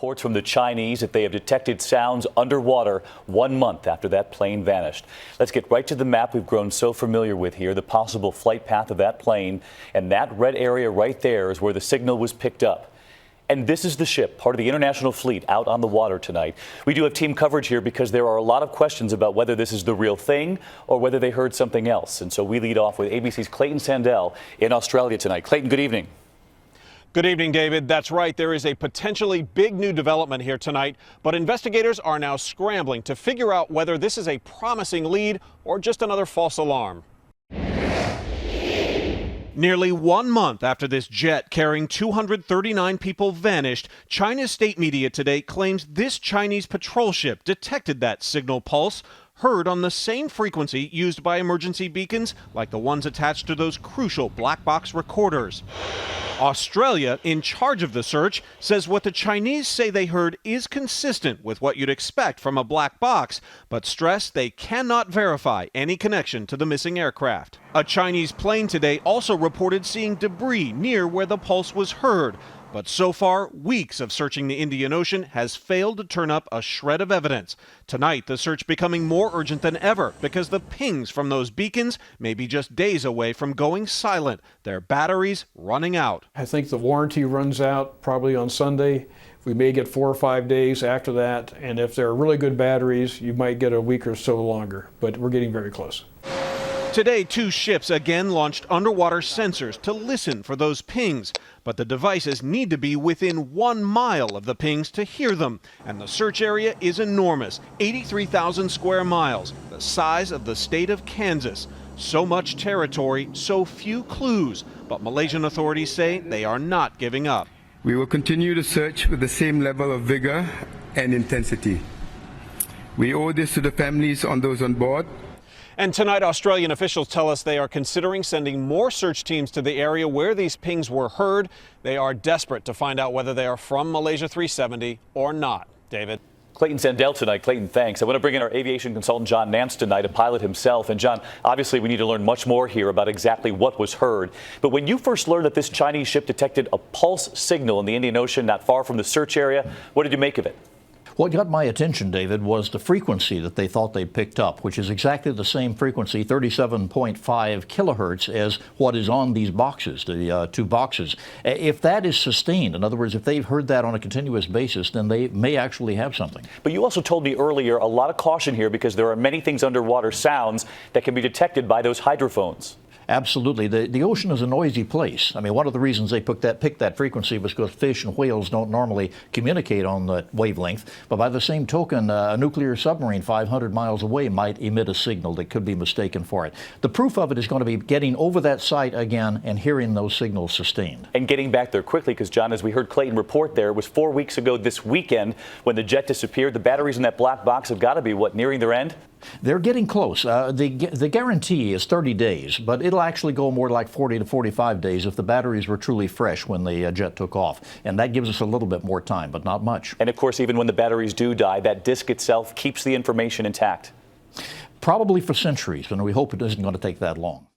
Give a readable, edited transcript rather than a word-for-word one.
Reports from the Chinese that they have detected sounds underwater 1 month after that plane vanished. Let's get right to the map we've grown so familiar with here, the possible flight path of that plane. And that red area right there is where the signal was picked up. And this is the ship, part of the international fleet, out on the water tonight. We do have team coverage here because there are a lot of questions about whether this is the real thing or whether they heard something else. And so we lead off with ABC's Clayton Sandell in Australia tonight. Clayton, good evening. Good evening, David. That's right. There is a potentially big new development here tonight, but investigators are now scrambling to figure out whether this is a promising lead or just another false alarm. Nearly 1 month after this jet carrying 239 people vanished, China's state media today claims this Chinese patrol ship detected that signal pulse, heard on the same frequency used by emergency beacons like the ones attached to those crucial black box recorders. Australia, in charge of the search, says what the Chinese say they heard is consistent with what you'd expect from a black box, but stress they cannot verify any connection to the missing aircraft. A Chinese plane today also reported seeing debris near where the pulse was heard. But so far, weeks of searching the Indian Ocean has failed to turn up a shred of evidence. Tonight, the search becoming more urgent than ever because the pings from those beacons may be just days away from going silent, their batteries running out. I think the warranty runs out probably on Sunday. We may get 4 or 5 days after that, and if they're really good batteries, you might get a week or so longer, but we're getting very close. Today, 2 ships again launched underwater sensors to listen for those pings, but the devices need to be within 1 mile of the pings to hear them, and the search area is enormous, 83,000 square miles, the size of the state of Kansas. So much territory, so few clues, but Malaysian authorities say they are not giving up. We will continue to search with the same level of vigor and intensity. We owe this to the families on those on board. And tonight, Australian officials tell us they are considering sending more search teams to the area where these pings were heard. They are desperate to find out whether they are from Malaysia 370 or not. David. Clayton Sandell tonight. Clayton, thanks. I want to bring in our aviation consultant, John Nance, tonight, a pilot himself. And John, obviously we need to learn much more here about exactly what was heard. But when you first learned that this Chinese ship detected a pulse signal in the Indian Ocean not far from the search area, what did you make of it? What got my attention, David, was the frequency that they thought they picked up, which is exactly the same frequency, 37.5 kilohertz, as what is on these boxes, the 2 boxes. If that is sustained, in other words, if they've heard that on a continuous basis, then they may actually have something. But you also told me earlier a lot of caution here because there are many things underwater, sounds that can be detected by those hydrophones. Absolutely. The ocean is a noisy place. I mean, one of the reasons they picked that frequency was because fish and whales don't normally communicate on that wavelength. But by the same token, a nuclear submarine 500 miles away might emit a signal that could be mistaken for it. The proof of it is going to be getting over that site again and hearing those signals sustained. And getting back there quickly, because, John, as we heard Clayton report there, it was 4 weeks ago this weekend when the jet disappeared. The batteries in that black box have got to be, what, nearing their end? They're getting close. The guarantee is 30 days, but it'll actually go more like 40 to 45 days if the batteries were truly fresh when the jet took off. And that gives us a little bit more time, but not much. And, of course, even when the batteries do die, that disk itself keeps the information intact. Probably for centuries, and we hope it isn't going to take that long.